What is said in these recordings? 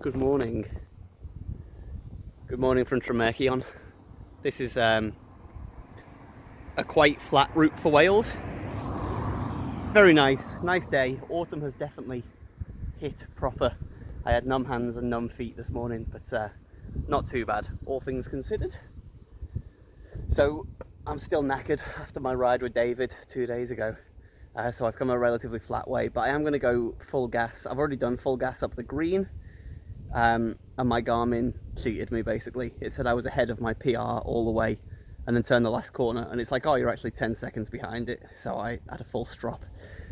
Good morning. Good morning from Tremeirchion. This is a quite flat route for Wales. Very nice day. Autumn has definitely hit proper. I had numb hands and numb feet this morning, but not too bad, all things considered. So I'm still knackered after my ride with David 2 days ago. So I've come a relatively flat way, but I am going to go full gas. I've already done full gas up the green. And my Garmin cheated me basically. It said I was ahead of my PR all the way and then turned the last corner and it's like, oh, you're actually 10 seconds behind it. So I had a full strop.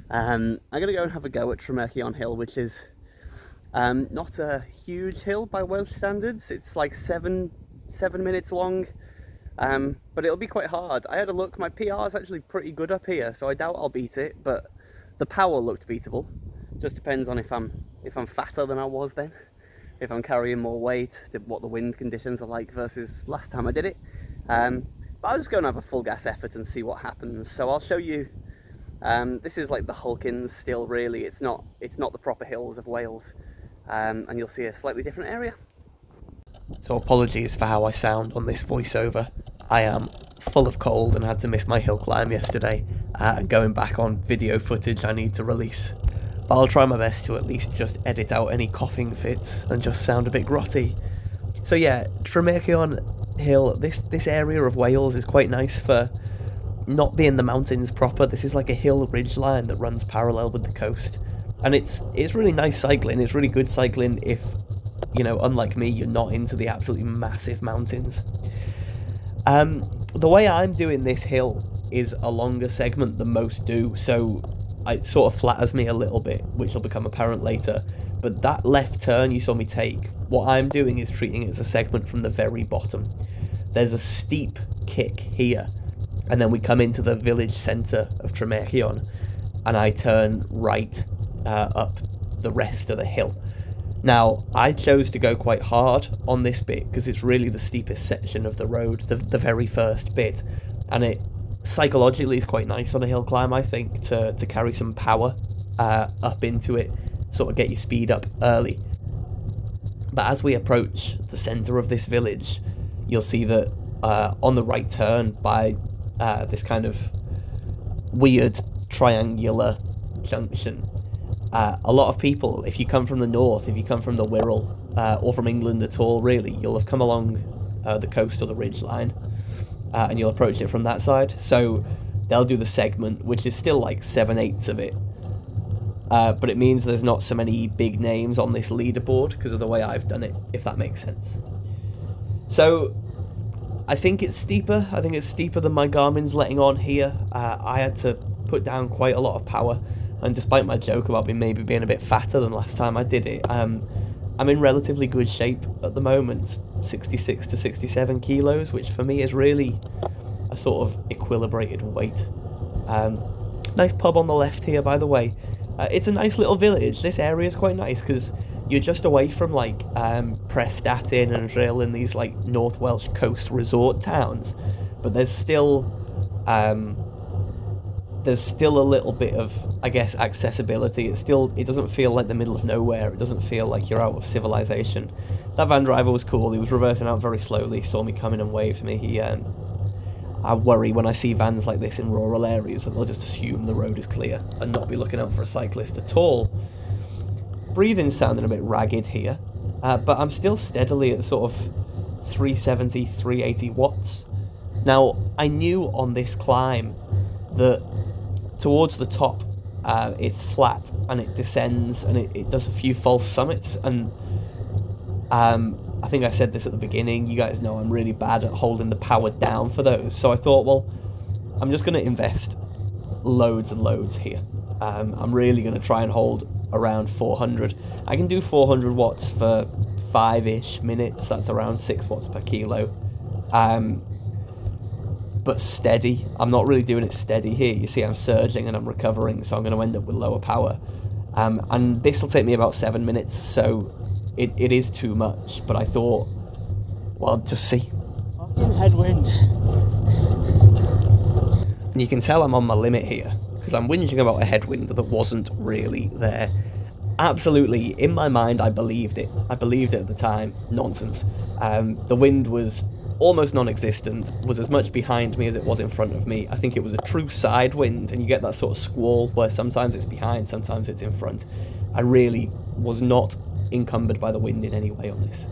I'm going to go and have a go at Tremeirchion Hill, which is not a huge hill by Welsh standards. It's like seven minutes long, but it'll be quite hard. I had a look, my PR is actually pretty good up here, so I doubt I'll beat it, but the power looked beatable. Just depends on if I'm fatter than I was then. If I'm carrying more weight, what the wind conditions are like versus last time I did it. But I'll just go and have a full gas effort and see what happens. So I'll show you, this is like the Hulkins still really, it's not the proper hills of Wales. And you'll see a slightly different area. So apologies for how I sound on this voiceover. I am full of cold and had to miss my hill climb yesterday. And going back on video footage I need to release. But I'll try my best to at least just edit out any coughing fits and just sound a bit grotty. So yeah, Tremeirchion Hill, this area of Wales is quite nice for not being the mountains proper. This is like a hill ridge line that runs parallel with the coast. And it's really nice cycling. It's really good cycling if, you know, unlike me, you're not into the absolutely massive mountains. The way I'm doing this hill is a longer segment than most do, so it sort of flatters me a little bit, which will become apparent later. But that left turn you saw me take, what I'm doing is treating it as a segment from the very bottom. There's a steep kick here, and then we come into the village centre of Tremeirchion, and I turn right up the rest of the hill. Now, I chose to go quite hard on this bit because it's really the steepest section of the road, the very first bit, and it psychologically is quite nice on a hill climb, I think, to carry some power up into it, sort of get your speed up early. But as we approach the centre of this village, you'll see that on the right turn by this kind of weird triangular junction, a lot of people, if you come from the north, if you come from the Wirral, or from England at all really, you'll have come along the coast or the ridge line, and you'll approach it from that side. So they'll do the segment, which is still like 7/8 of it, but it means there's not so many big names on this leaderboard because of the way I've done it, if that makes sense. So I think it's steeper. I think it's steeper than my Garmin's letting on here. I had to put down quite a lot of power, and despite my joke about me maybe being a bit fatter than last time I did it, I'm in relatively good shape at the moment, 66 to 67 kilos, which for me is really a sort of equilibrated weight. Nice pub on the left here, by the way. It's a nice little village. This area is quite nice because you're just away from like Prestatyn and Rhyl and these like North Welsh coast resort towns, but there's still a little bit of, I guess, accessibility. It doesn't feel like the middle of nowhere. It doesn't feel like you're out of civilization. That van driver was cool. He was reversing out very slowly, saw me coming and waved me. I worry when I see vans like this in rural areas that they'll just assume the road is clear and not be looking out for a cyclist at all. Breathing's sounding a bit ragged here, but I'm still steadily at sort of 370, 380 watts. Now, I knew on this climb that towards the top it's flat and it descends and it does a few false summits, and I think I said this at the beginning, you guys know I'm really bad at holding the power down for those, so I thought, well, I'm just going to invest loads and loads here. I'm really going to try and hold around 400. I can do 400 watts for 5-ish minutes, that's around 6 watts per kilo. But steady. I'm not really doing it steady here. You see I'm surging and I'm recovering, so I'm going to end up with lower power. And this will take me about 7 minutes, so it is too much, but I thought, well, just see. Fucking headwind. And you can tell I'm on my limit here, because I'm whinging about a headwind that wasn't really there. absolutely, in my mind, I believed it. I believed it at the time. Nonsense. The wind was almost non-existent, was as much behind me as it was in front of me. I think it was a true side wind, and you get that sort of squall where sometimes it's behind, sometimes it's in front. I really was not encumbered by the wind in any way on this.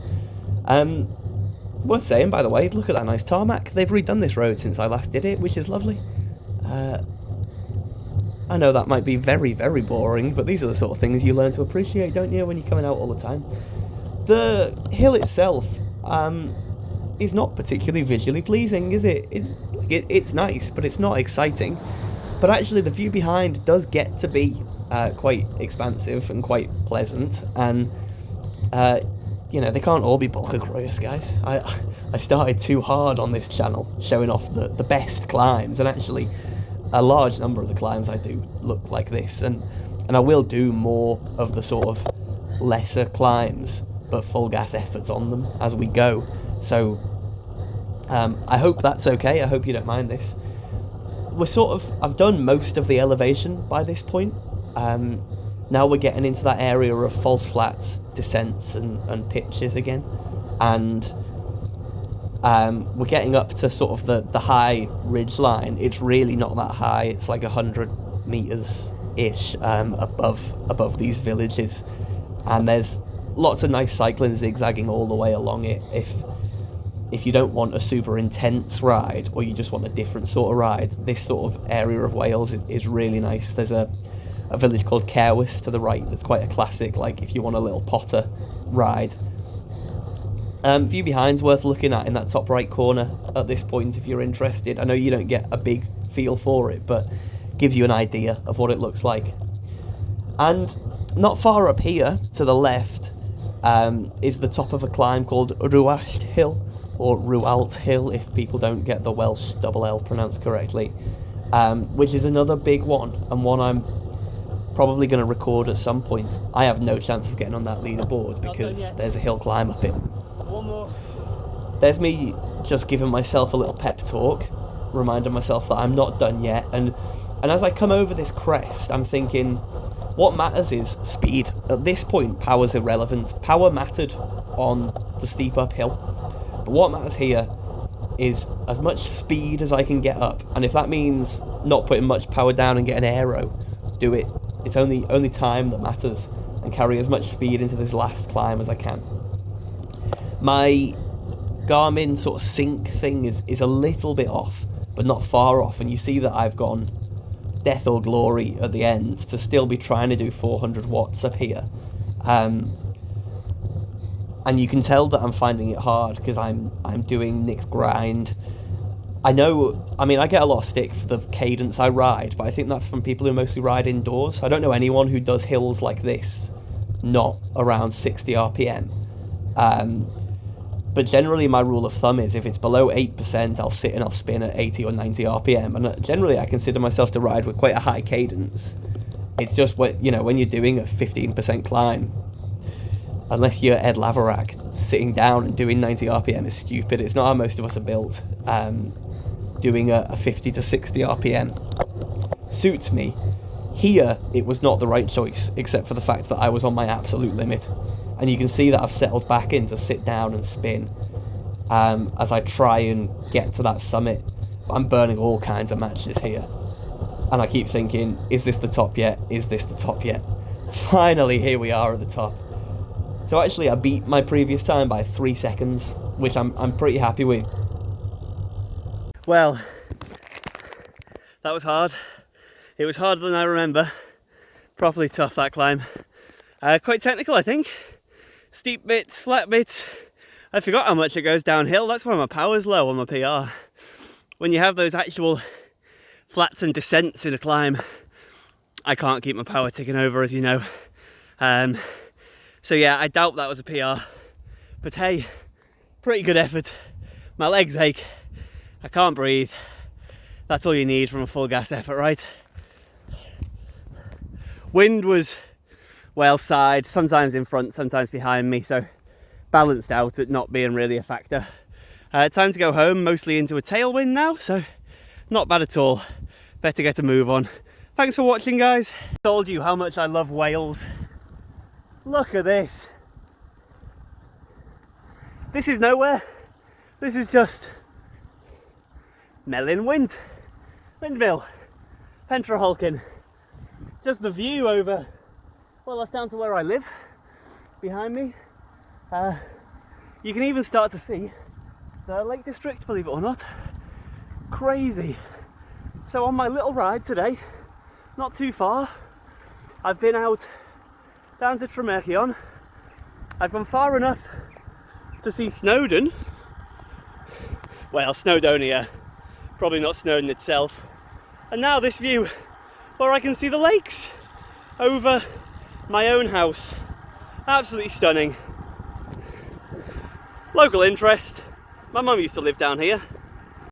Worth saying, by the way, look at that nice tarmac. They've redone this road since I last did it, which is lovely. I know that might be very, very boring, but these are the sort of things you learn to appreciate, don't you, when you're coming out all the time. The hill itself is not particularly visually pleasing, is it? It's nice, but it's not exciting. But actually, the view behind does get to be quite expansive and quite pleasant, and you know, they can't all be Bolca guys. I started too hard on this channel, showing off the best climbs, and actually a large number of the climbs I do look like this, and I will do more of the sort of lesser climbs but full gas efforts on them as we go. So I hope that's okay. I hope you don't mind this. I've done most of the elevation by this point. Now we're getting into that area of false flats, descents and pitches again, and we're getting up to sort of the high ridge line. It's really not that high. It's like 100 meters ish above these villages, and there's lots of nice cycling zigzagging all the way along it. If you don't want a super intense ride, or you just want a different sort of ride, this sort of area of Wales is really nice. There's a village called Cerwys to the right that's quite a classic, like if you want a little Potter ride. View behind's worth looking at in that top right corner at this point if you're interested. I know you don't get a big feel for it, but gives you an idea of what it looks like. And not far up here to the left is the top of a climb called Rwallt Hill, or Rwallt Hill if people don't get the Welsh double L pronounced correctly, which is another big one, and one I'm probably going to record at some point. I have no chance of getting on that leaderboard because there's a hill climb up it. One more. There's me just giving myself a little pep talk, reminding myself that I'm not done yet, and as I come over this crest, I'm thinking, what matters is speed. At this point, power's irrelevant. Power mattered on the steep uphill, but what matters here is as much speed as I can get up, and if that means not putting much power down and get an aero, do it. It's only time that matters, and carry as much speed into this last climb as I can. My Garmin sort of sync thing is a little bit off, but not far off, and you see that I've gone death or glory at the end to still be trying to do 400 watts up here. And you can tell that I'm finding it hard because I'm doing Nick's grind. I get a lot of stick for the cadence I ride, but I think that's from people who mostly ride indoors. I don't know anyone who does hills like this not around 60 RPM. But generally my rule of thumb is if it's below 8%, I'll sit and I'll spin at 80 or 90 RPM. And generally I consider myself to ride with quite a high cadence. It's just when you're doing a 15% climb, unless you're Ed Laverack, sitting down and doing 90 RPM is stupid. It's not how most of us are built. Doing a 50 to 60 RPM suits me. Here, it was not the right choice, except for the fact that I was on my absolute limit. And you can see that I've settled back in to sit down and spin as I try and get to that summit. But I'm burning all kinds of matches here. And I keep thinking, is this the top yet? Is this the top yet? Finally, here we are at the top. So actually, I beat my previous time by 3 seconds, which I'm pretty happy with. Well, that was hard. It was harder than I remember. Properly tough, that climb. Quite technical, I think. Steep bits, flat bits. I forgot how much it goes downhill. That's why my power's low on my PR. When you have those actual flats and descents in a climb, I can't keep my power ticking over, as you know. So yeah, I doubt that was a PR. But hey, pretty good effort. My legs ache. I can't breathe. That's all you need from a full gas effort, right? Wind was well side, sometimes in front, sometimes behind me, so balanced out at not being really a factor. Time to go home, mostly into a tailwind now, so not bad at all. Better get a move on. Thanks for watching, guys. I told you how much I love Wales. Look at this. This is nowhere. This is just Melin Windmill, Pentraholkin. Just the view over, well, that's down to where I live, behind me. You can even start to see the Lake District, believe it or not. Crazy. So on my little ride today, not too far, I've been out down to Tremeirchion. I've gone far enough to see Snowdon. Well, Snowdonia, probably not Snowdon itself. And now this view where I can see the lakes over my own house. Absolutely stunning. Local interest. My mum used to live down here.